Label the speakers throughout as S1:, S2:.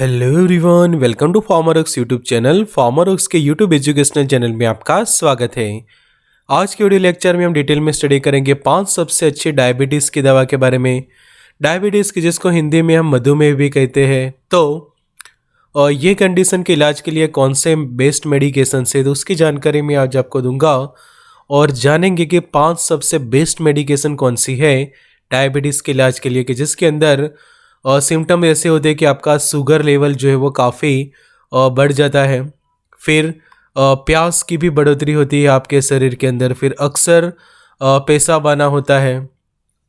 S1: Hello everyone, welcome to Farmrx YouTube channel. Farmrx के YouTube educational channel में आपका स्वागत है। आज के वीडियो लेक्चर में हम डिटेल में स्टडी करेंगे 5 सबसे अच्छी डायबिटीज़ की दवा के बारे में। डायबिटीज़ की जिसको हिंदी में हम मधुमेह भी कहते हैं। तो ये कंडीशन के इलाज के लिए कौन से बेस्ट मेडिकेशन है तो उसकी जानकारी मैं आज आपको दूंगा और जानेंगे कि 5 सबसे बेस्ट मेडिकेशन कौन सी है डायबिटीज़ के इलाज के लिए, कि जिसके अंदर सिम्टम ऐसे होते हैं कि आपका शुगर लेवल जो है वो काफ़ी बढ़ जाता है। फिर प्यास की भी बढ़ोतरी होती है आपके शरीर के अंदर। फिर अक्सर पेशाब आना होता है।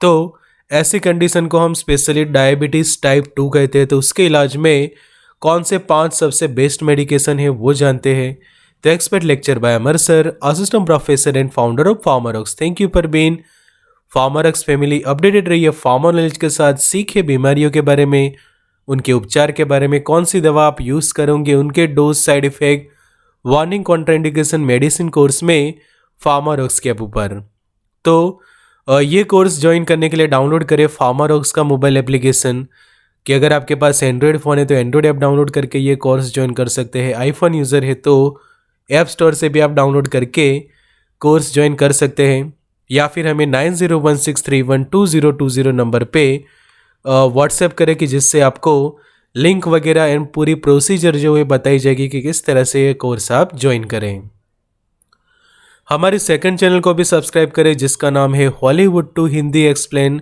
S1: तो ऐसी कंडीशन को हम स्पेशली डायबिटीज़ टाइप 2 कहते हैं। तो उसके इलाज में कौन से 5 सबसे बेस्ट मेडिकेशन है वो जानते हैं। तो expert lecture by Amar sir, assistant professor and founder of Farmrx. Thank you for being Farmrx family. Updated रहिए फार्मर नॉलेज के साथ। सीखे बीमारियों के बारे में, उनके उपचार के बारे में, कौन सी दवा आप यूज़ करोगे, उनके dose, side effect, warning, contraindication, medicine course में फार्मरक्स के ऊपर। तो ये कोर्स ज्वाइन करने के लिए डाउनलोड करें फार्मरक्स का मोबाइल एप्लीकेशन। कि अगर आपके पास एंड्रॉयड फ़ोन है तो एंड्रॉयड ऐप डाउनलोड करके ये कोर्स ज्वाइन कर सकते हैं। आईफोन यूज़र है तो ऐप स्टोर से भी आप डाउनलोड करके कोर्स ज्वाइन कर सकते हैं, या फिर हमें 9016312020 नंबर पे व्हाट्सएप करें कि जिससे आपको लिंक वगैरह एंड पूरी प्रोसीजर जो है बताई जाएगी कि किस तरह से ये कोर्स आप ज्वाइन करें। हमारे सेकंड चैनल को भी सब्सक्राइब करें जिसका नाम है Hollywood to Hindi explain.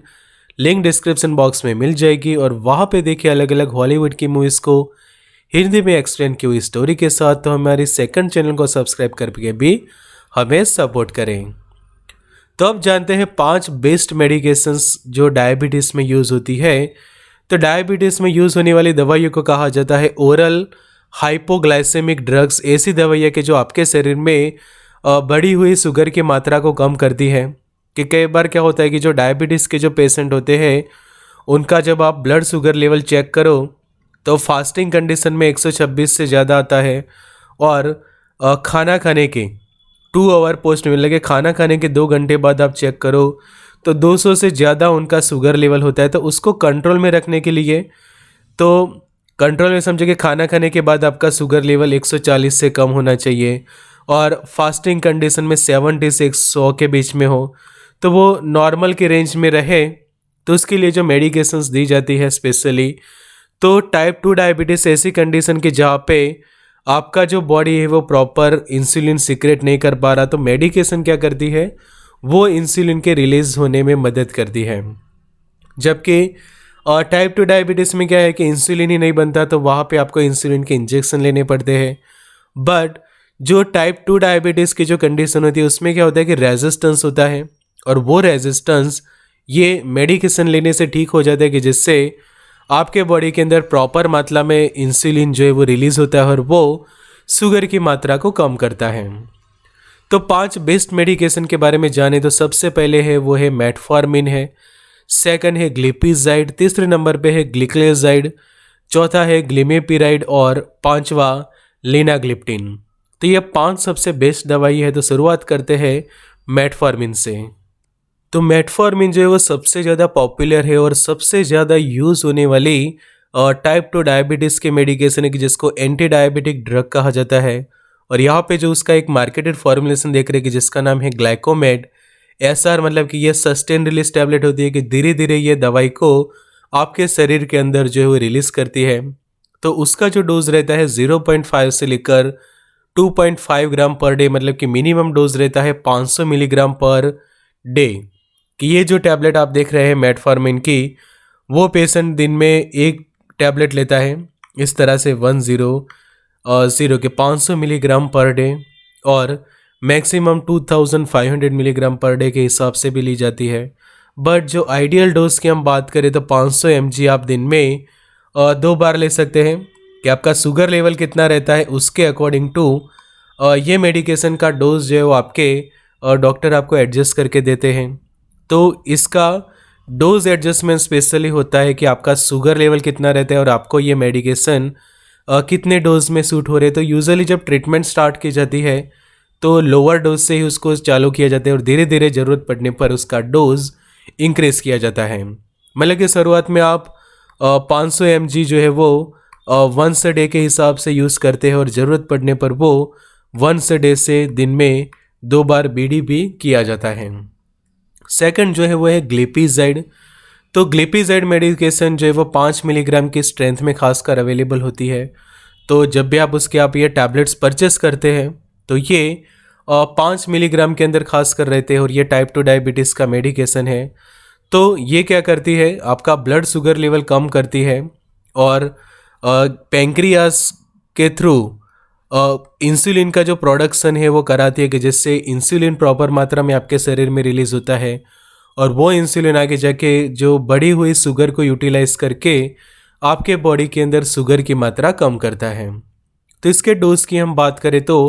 S1: Link description box में मिल जाएगी और वहाँ पे देखिए अलग अलग हॉलीवुड की मूवीज़ को हिंदी में एक्सप्लेन की हुई स्टोरी के साथ। तो हमारे सेकंड चैनल को सब्सक्राइब करके भी हमें सपोर्ट करें। तो अब जानते हैं 5 बेस्ट मेडिकेशंस जो डायबिटीज़ में यूज़ होती है। तो डायबिटीज़ में यूज़ होने वाली दवाइयों को कहा जाता है ओरल हाइपोग्लाइसेमिक ड्रग्स। ऐसी दवाइयाँ कि जो आपके शरीर में बढ़ी हुई शुगर की मात्रा को कम करती है। कि कई बार क्या होता है कि जो डायबिटीज़ के जो पेशेंट होते हैं उनका जब आप ब्लड शुगर लेवल चेक करो तो फास्टिंग कंडीशन में 126 से ज़्यादा आता है, और खाना खाने के 2 आवर पोस्ट मील लगे, खाना खाने के 2 घंटे बाद आप चेक करो तो 200 से ज़्यादा उनका शुगर लेवल होता है। तो उसको कंट्रोल में रखने के लिए, तो कंट्रोल में समझे कि खाना खाने के बाद आपका शुगर लेवल 140 से कम होना चाहिए और फास्टिंग कंडीशन में 70 से 100 के बीच में हो, तो वो नॉर्मल के रेंज में रहे। तो उसके लिए जो मेडिकेशंस दी जाती है स्पेशली, तो टाइप 2 डायबिटीज़ ऐसी कंडीशन की जहाँ पे आपका जो बॉडी है वो प्रॉपर इंसुलिन सीक्रेट नहीं कर पा रहा, तो मेडिकेशन क्या करती है, वो इंसुलिन के रिलीज होने में मदद करती है। जबकि टाइप 2 डायबिटीज़ में क्या है कि इंसुलिन ही नहीं बनता, तो वहाँ पे आपको इंसुलिन के इंजेक्शन लेने पड़ते हैं। बट जो टाइप 2 डायबिटीज़ की जो कंडीशन होती है उसमें क्या होता है कि रेजिस्टेंस होता है, और वो रेजिस्टेंस ये मेडिकेशन लेने से ठीक हो जाता है कि जिससे आपके बॉडी के अंदर प्रॉपर मात्रा में इंसुलिन जो है वो रिलीज़ होता है और वो शुगर की मात्रा को कम करता है। तो 5 बेस्ट मेडिकेशन के बारे में जाने तो सबसे पहले है वो है मेटफॉर्मिन है, सेकंड है ग्लिपिजाइड, तीसरे नंबर पे है ग्लिक्लेजाइड, चौथा है ग्लिमेपिराइड और पांचवा लिनाग्लिप्टिन। तो ये 5 सबसे बेस्ट दवाई है। तो शुरुआत करते हैं मेटफॉर्मिन से। तो मेटफॉर्मिन जो है वो सबसे ज़्यादा पॉपुलर है और सबसे ज़्यादा यूज़ होने वाली टाइप 2 डायबिटीज़ के मेडिकेशन है कि जिसको एंटी डायबिटिक ड्रग कहा जाता है। और यहाँ पे जो उसका एक मार्केटेड फॉर्मुलेशन देख रहे हैं कि जिसका नाम है ग्लाइकोमेड एसआर, मतलब कि ये सस्टेन रिलीज टैबलेट होती है कि धीरे धीरे ये दवाई को आपके शरीर के अंदर जो है वो रिलीज़ करती है। तो उसका जो डोज रहता है 0.5 से लेकर 2.5 ग्राम पर डे, मतलब कि मिनिमम डोज रहता है 500 मिलीग्राम पर डे। कि ये जो टैबलेट आप देख रहे हैं मेटफॉर्मिन की, वो पेशेंट दिन में एक टैबलेट लेता है इस तरह से 100 के 500 मिलीग्राम पर डे, और मैक्सिमम 2500 मिलीग्राम पर डे के हिसाब से भी ली जाती है। बट जो आइडियल डोज की हम बात करें तो 500 mg आप दिन में 2 बार ले सकते हैं। कि आपका शुगर लेवल कितना रहता है उसके अकॉर्डिंग टू ये मेडिकेशन का डोज जो है वो आपके डॉक्टर आपको एडजस्ट करके देते हैं। तो इसका डोज एडजस्टमेंट स्पेशली होता है कि आपका शुगर लेवल कितना रहता है और आपको ये मेडिकेशन कितने डोज में सूट हो रहे हैं। तो यूजुअली जब ट्रीटमेंट स्टार्ट की जाती है तो लोअर डोज से ही उसको चालू किया जाता है और धीरे धीरे ज़रूरत पड़ने पर उसका डोज इंक्रीज़ किया जाता है। मतलब कि शुरुआत में आप 500 mg जो है वो वंस अ डे के हिसाब से यूज़ करते हैं और ज़रूरत पड़ने पर वो वंस अ डे से दिन में 2 बार बीडी भी किया जाता है। सेकंड जो है वो है ग्लिपिजाइड। तो ग्लिपिजाइड मेडिकेशन जो है वो 5 मिलीग्राम की स्ट्रेंथ में खासकर अवेलेबल होती है। तो जब भी आप ये टैबलेट्स परचेस करते हैं तो ये 5 मिलीग्राम के अंदर खास कर रहते हैं और ये टाइप 2 डायबिटीज़ का मेडिकेशन है। तो ये क्या करती है, आपका ब्लड शुगर लेवल कम करती है और पेंक्रियास के थ्रू इंसुलिन का जो प्रोडक्शन है वो कराती है कि जिससे इंसुलिन प्रॉपर मात्रा में आपके शरीर में रिलीज होता है और वो इंसुलिन आगे जाके जो बढ़ी हुई शुगर को यूटिलाइज करके आपके बॉडी के अंदर शुगर की मात्रा कम करता है। तो इसके डोज की हम बात करें तो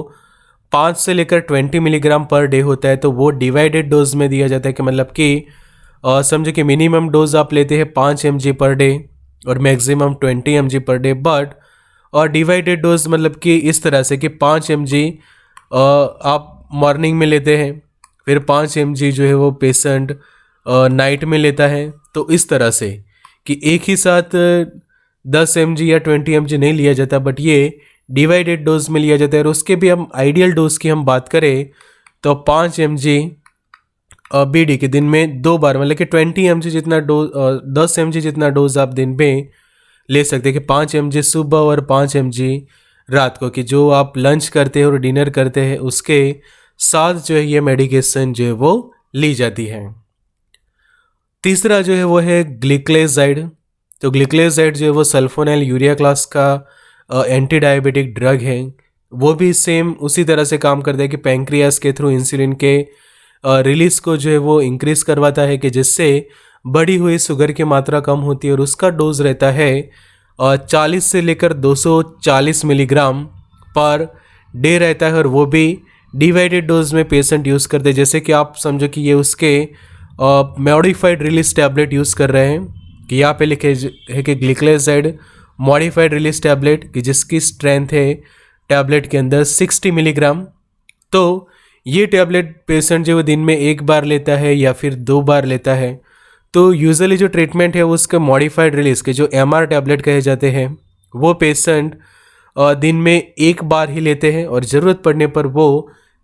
S1: 5 से लेकर 20 मिलीग्राम पर डे होता है। तो वो डिवाइडेड डोज में दिया जाता है कि मतलब कि समझो कि मिनिमम डोज आप लेते हैं 5 mg पर डे और maximum 20 mg per day, but और डिवाइडेड डोज मतलब कि इस तरह से कि 5 mg आप मॉर्निंग में लेते हैं, फिर 5 mg जो है वो पेशेंट नाइट में लेता है। तो इस तरह से कि एक ही साथ 10 mg या 20 mg नहीं लिया जाता, बट ये डिवाइडेड डोज में लिया जाता है। और उसके भी हम आइडियल डोज की हम बात करें तो 5 mg बीडी के दिन में 2 बार, मतलब कि 20 mg जितना डोज 10 mg जितना डोज आप दिन में ले सकते हैं कि 5 mg सुबह और 5 mg रात को, कि जो आप लंच करते हैं और डिनर करते हैं उसके साथ जो है ये मेडिकेशन जो है वो ली जाती है। तीसरा जो है वो है ग्लिक्लेजाइड। तो ग्लिक्लेजाइड जो है वो सल्फोनाइल यूरिया क्लास का एंटी डायबिटिक ड्रग है। वो भी सेम उसी तरह से काम करता है कि पैंक्रियास के थ्रू इंसुलिन के रिलीज को जो है वो इंक्रीज करवाता है कि जिससे बढ़ी हुई शुगर की मात्रा कम होती है और उसका डोज रहता है 40 से लेकर 240 मिलीग्राम पर डे रहता है और वो भी डिवाइडेड डोज में पेशेंट यूज़ करते हैं। जैसे कि आप समझो कि ये उसके मॉडिफाइड रिलीज टैबलेट यूज़ कर रहे हैं कि यहाँ पे लिखे है कि ग्लिक्लेजाइड मॉडिफाइड रिलीज टैबलेट की जिसकी स्ट्रेंथ है टैबलेट के अंदर 60 मिलीग्राम। तो ये टैबलेट पेशेंट जो दिन में 1 बार लेता है या फिर 2 बार लेता है। तो यूजुअली जो ट्रीटमेंट है उसका मॉडिफाइड रिलीज के जो MR टैबलेट कहे जाते हैं वो पेशेंट दिन में 1 बार ही लेते हैं और ज़रूरत पड़ने पर वो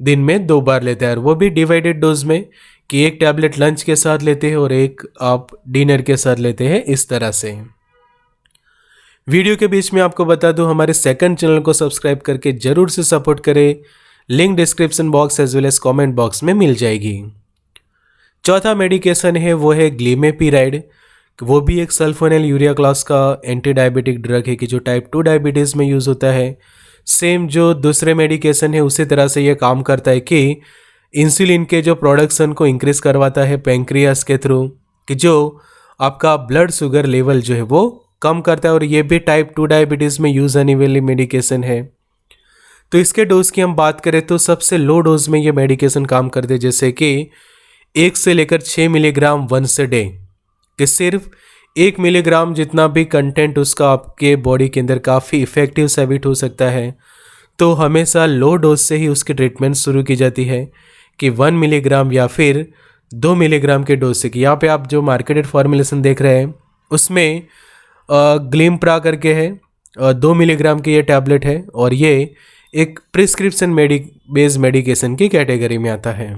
S1: दिन में 2 बार लेता है, और वो भी डिवाइडेड डोज में कि एक टैबलेट लंच के साथ लेते हैं और एक आप डिनर के साथ लेते हैं, इस तरह से। वीडियो के बीच में आपको बता दूं हमारे सेकंड चैनल को सब्सक्राइब करके जरूर से सपोर्ट करें। Link description box as well as comment box में मिल जाएगी। चौथा मेडिकेशन है वो है ग्लिमेपिराइड। वो भी एक सल्फोनाइल यूरिया क्लास का एंटी डायबिटिक ड्रग है कि जो टाइप 2 डायबिटीज़ में यूज़ होता है। सेम जो दूसरे मेडिकेशन है उसी तरह से ये काम करता है कि इंसुलिन के जो प्रोडक्शन को इंक्रीज करवाता है पेंक्रियास के थ्रू, कि जो आपका ब्लड शुगर लेवल जो है वो कम करता है, और ये भी टाइप 2 डायबिटीज़ में यूज़ आने वाली मेडिकेशन है। तो इसके डोज की हम बात करें तो सबसे लो डोज में ये मेडिकेशन काम करते हैं, जैसे कि 1 से लेकर 6 मिलीग्राम वंस अ डे, कि सिर्फ 1 मिलीग्राम जितना भी कंटेंट उसका आपके बॉडी के अंदर काफ़ी इफ़ेक्टिव साबित हो सकता है। तो हमेशा लो डोज से ही उसकी ट्रीटमेंट शुरू की जाती है कि 1 मिलीग्राम या फिर 2 मिलीग्राम के डोज से। कि यहाँ पे आप जो मार्केटेड फॉर्मुलेशन देख रहे हैं उसमें ग्लिम्प्रा करके है 2 मिलीग्राम की ये टैबलेट है और ये एक प्रिस्क्रिप्शन बेस्ड मेडिकेशन की कैटेगरी में आता है।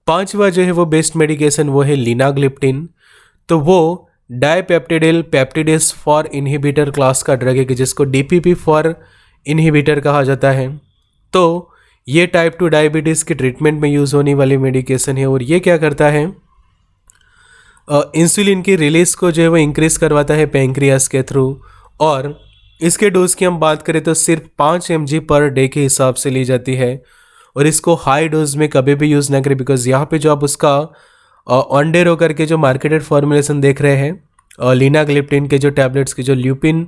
S1: पांचवा जो है वो बेस्ट मेडिकेशन वो है लिनाग्लिप्टिन। तो वो डाइपेप्टिडिल पेप्टिडेस फॉर इनहिबिटर क्लास का ड्रग है कि जिसको DPP फॉर इनहिबिटर कहा जाता है। तो ये टाइप 2 डायबिटीज़ के ट्रीटमेंट में यूज़ होने वाली मेडिकेशन है और ये क्या करता है, इंसुलिन की रिलीज को जो है वो इंक्रीज करवाता है पेंक्रियास के थ्रू। और इसके डोज की हम बात करें तो सिर्फ 5 mg पर डे के हिसाब से ली जाती है और इसको हाई डोज में कभी भी यूज़ ना करें, बिकॉज यहाँ पे जो आप उसका ऑनडेरो करके जो मार्केटेड फॉर्मुलेशन देख रहे हैं लिनाग्लिप्टिन के जो टैबलेट्स की जो ल्यूपिन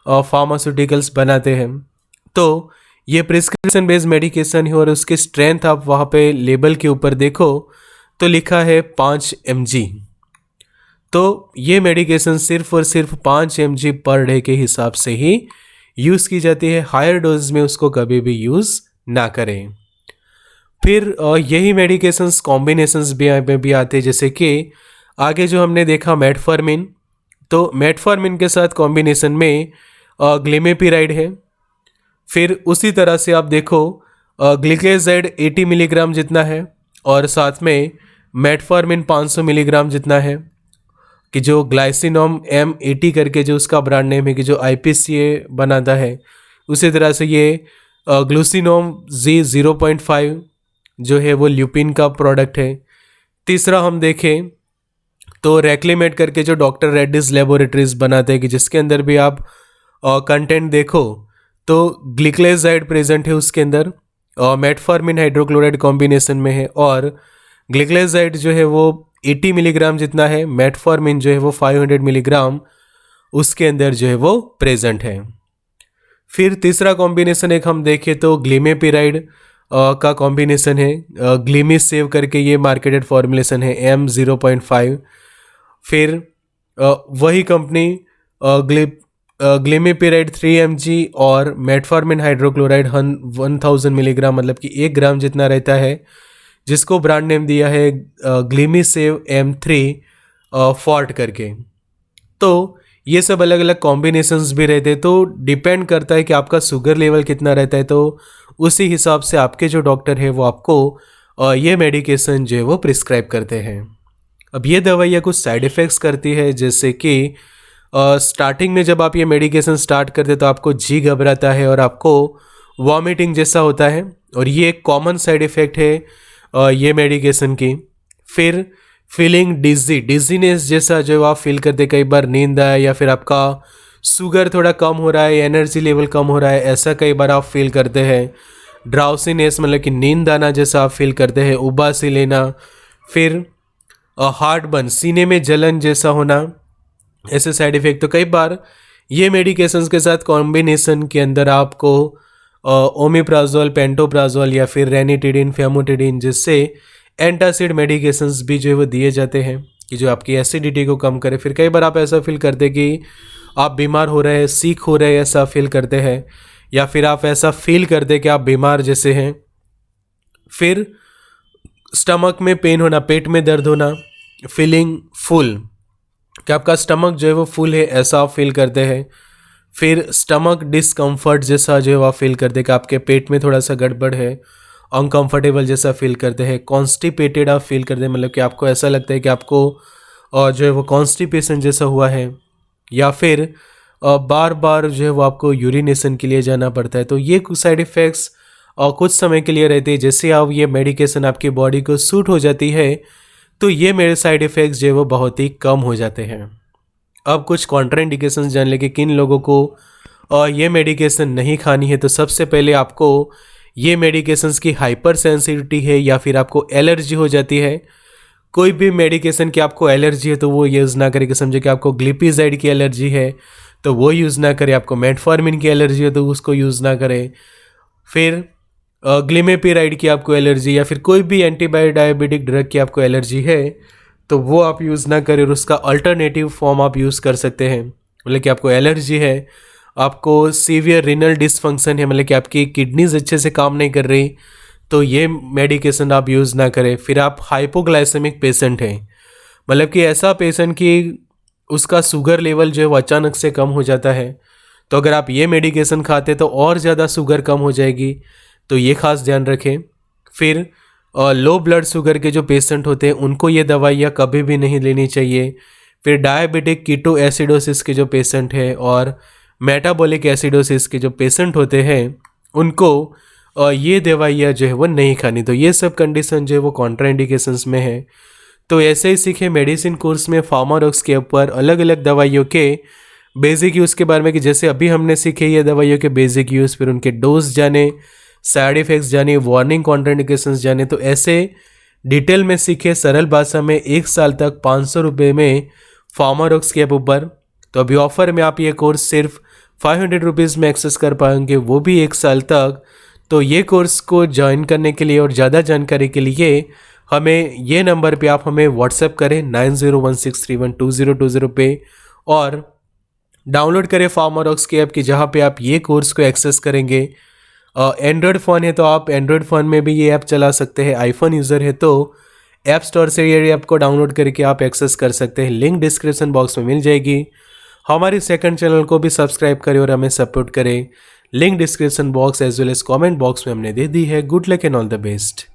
S1: फार्मास्यूटिकल्स बनाते हैं, तो ये प्रिस्क्रिप्शन बेस्ड मेडिकेशन है और उसकी स्ट्रेंथ आप वहाँ पे लेबल के ऊपर देखो तो लिखा है 5 mg। तो ये मेडिकेशन सिर्फ और सिर्फ 5 mg पर डे के हिसाब से ही यूज़ की जाती है, हायर डोज में उसको कभी भी यूज़ ना करें। फिर यही मेडिकेशंस कॉम्बिनेशंस भी आते हैं, जैसे कि आगे जो हमने देखा मेटफॉर्मिन। तो मेटफॉर्मिन के साथ कॉम्बिनेशन में ग्लिमेपिराइड है। फिर उसी तरह से आप देखो ग्लिकेजाइड 80 मिलीग्राम जितना है, और साथ में मेटफॉर्मिन 500 मिलीग्राम जितना है, कि जो ग्लाइसिनोम M80 करके जो उसका ब्रांड नेम है, कि जो IPCA बनाता है। उसी तरह से ये ग्लूसिनोम Z0.5 जो है वो ल्यूपिन का प्रोडक्ट है। तीसरा हम देखें तो रेक्लेमेट करके जो डॉक्टर रेड्डीज लेबोरेटरीज बनाते हैं, कि जिसके अंदर भी आप कंटेंट देखो तो ग्लिक्लेजाइड प्रेजेंट है उसके अंदर, मेटफॉर्मिन हाइड्रोक्लोराइड कॉम्बिनेशन में है, और ग्लिक्लेजाइड जो है वो 80 मिलीग्राम जितना है, मेटफॉर्मिन जो है वो 500 मिलीग्राम उसके अंदर जो है वो प्रेजेंट है। फिर तीसरा कॉम्बिनेशन एक हम देखें तो ग्लिमेपिराइड का कॉम्बिनेशन है, ग्लिमिस सेव करके ये मार्केटेड फॉर्मुलेशन है M0.5। फिर वही कंपनी ग्लिमेपिराइड 3 mg और मेटफॉर्मिन हाइड्रोक्लोराइड 1000 मिलीग्राम, मतलब कि 1 ग्राम जितना रहता है, जिसको ब्रांड नेम दिया है ग्लिमिसेव M3 फॉर्ट करके। तो ये सब अलग अलग कॉम्बिनेशंस भी रहते हैं, तो डिपेंड करता है कि आपका शुगर लेवल कितना रहता है, तो उसी हिसाब से आपके जो डॉक्टर है वो आपको ये मेडिकेशन जो है वो प्रिस्क्राइब करते हैं। अब ये दवाइयाँ कुछ साइड इफ़ेक्ट्स करती है, जैसे कि स्टार्टिंग में जब आप ये मेडिकेशन स्टार्ट करते तो आपको जी घबराता है और आपको वॉमिटिंग जैसा होता है, और ये एक कॉमन साइड इफ़ेक्ट है ये मेडिकेशन की। फिर फीलिंग डिजीनेस जैसा जो आप फील करते, कई बार नींद आए या फिर आपका शुगर थोड़ा कम हो रहा है, एनर्जी लेवल कम हो रहा है, ऐसा कई बार आप फील करते हैं। ड्राउसीनेस मतलब कि नींद आना जैसा आप फील करते हैं, उबासी लेना। फिर हार्ट बर्न, सीने में जलन जैसा होना, ऐसे साइड इफ़ेक्ट। तो कई बार ये मेडिकेशंस के साथ कॉम्बिनेशन के अंदर आपको ओमेप्राजोल, पेंटोप्राजोल या फिर रेनिटिडिन, फेमोटिडिन जैसे एंटासिड मेडिकेशंस भी जो है वो दिए जाते हैं, कि जो आपकी एसिडिटी को कम करे। फिर कई बार आप ऐसा फील करते कि आप बीमार हो रहे हैं, सीक हो रहे हैं, ऐसा फील करते हैं, या फिर आप ऐसा फील करते कि आप बीमार जैसे हैं। फिर स्टमक में पेन होना, पेट में दर्द होना, फीलिंग फुल, कि आपका स्टमक जो है वो फुल है, ऐसा आप फील करते हैं। फिर स्टमक डिस्कम्फर्ट जैसा जो है आप फील करते हैं कि आपके पेट में थोड़ा सा गड़बड़ है, अनकंफर्टेबल जैसा फील करते हैं। कॉन्स्टिपेटेड आप फील करते हैं, मतलब कि आपको ऐसा लगता है कि आपको जो है वो कॉन्स्टिपेशन जैसा हुआ है, या फिर बार बार जो है वो आपको यूरिनेशन के लिए जाना पड़ता है। तो ये कुछ साइड इफ़ेक्ट्स कुछ समय के लिए रहते हैं। जैसे आप ये मेडिकेशन आपकी बॉडी को सूट हो जाती है, तो ये मेरे साइड इफ़ेक्ट्स जो है वो बहुत ही कम हो जाते हैं। अब कुछ कॉन्ट्राइंडिकेशंस जान लें कि किन लोगों को ये मेडिकेशन नहीं खानी है। तो सबसे पहले आपको ये मेडिकेशंस की हाइपर सेंसिटिविटी है, या फिर आपको एलर्जी हो जाती है। कोई भी मेडिकेशन की आपको एलर्जी है तो वो यूज़ ना करें, कि समझे कि आपको ग्लिपिजाइड की एलर्जी है तो वो यूज़ ना करें, आपको मेटफॉर्मिन की एलर्जी है तो उसको यूज़ ना करें। फिर ग्लिमेपिराइड की आपको एलर्जी, या फिर कोई भी एंटीबायोडायबिटिक ड्रग की आपको एलर्जी है तो वो आप यूज़ ना करें, और उसका अल्टरनेटिव फॉर्म आप यूज़ कर सकते हैं। मतलब कि आपको एलर्जी है, आपको सीवियर रिनल डिसफंक्शन है, मतलब कि आपकी किडनीज अच्छे से काम नहीं कर रही, तो ये मेडिकेशन आप यूज़ ना करें। फिर आप हाइपोग्लाइसेमिक पेशेंट हैं, मतलब कि ऐसा पेशेंट कि उसका शुगर लेवल जो है वो अचानक से कम हो जाता है, तो अगर आप ये मेडिकेशन खाते तो और ज़्यादा शुगर कम हो जाएगी, तो ये खास ध्यान रखें। फिर लो ब्लड शुगर के जो पेशेंट होते हैं उनको ये दवाइयाँ कभी भी नहीं लेनी चाहिए। फिर डायबिटिक कीटो एसिडोसिस के जो पेशेंट हैं और मेटाबॉलिक एसिडोसिस के जो पेशेंट होते हैं उनको ये दवाइयाँ जो है वो नहीं खानी। तो ये सब कंडीशन जो है वो कॉन्ट्राइंडिकेशंस में है। तो ऐसे ही सीखे मेडिसिन कोर्स में फार्मारोक्स के ऊपर अलग अलग दवाइयों के बेसिक यूज़ के बारे में, कि जैसे अभी हमने सीखे ये दवाइयों के बेसिक यूज़, फिर उनके डोज जाने, साइड इफ़ेक्ट्स जाने, वार्निंग कॉन्ट्राइंडिकेशंस जाने। तो ऐसे डिटेल में सीखे सरल भाषा में 1 साल तक 500 रुपये में फार्मारोक्स के ऊपर। तो अभी ऑफर में आप ये कोर्स सिर्फ 500 रुपीज़ में एक्सेस कर पाएंगे, वो भी 1 साल तक। तो ये कोर्स को ज्वाइन करने के लिए और ज़्यादा जानकारी के लिए हमें ये नंबर पे आप हमें व्हाट्सएप करें 9016312020 पे, और डाउनलोड करें फार्मारोक्स की ऐप की, जहाँ पे आप ये कोर्स को एक्सेस करेंगे। एंड्रॉयड फ़ोन है तो आप एंड्रॉयड फ़ोन में भी ये ऐप चला सकते हैं। आईफोन यूज़र है तो ऐप स्टोर से ये ऐप को डाउनलोड करके आप एक्सेस कर सकते हैं। लिंक डिस्क्रिप्शन बॉक्स में मिल जाएगी। हमारी सेकंड चैनल को भी सब्सक्राइब करें और हमें सपोर्ट करें। Link description box as well as comment box में हमने दे दी है। Good luck and all the best.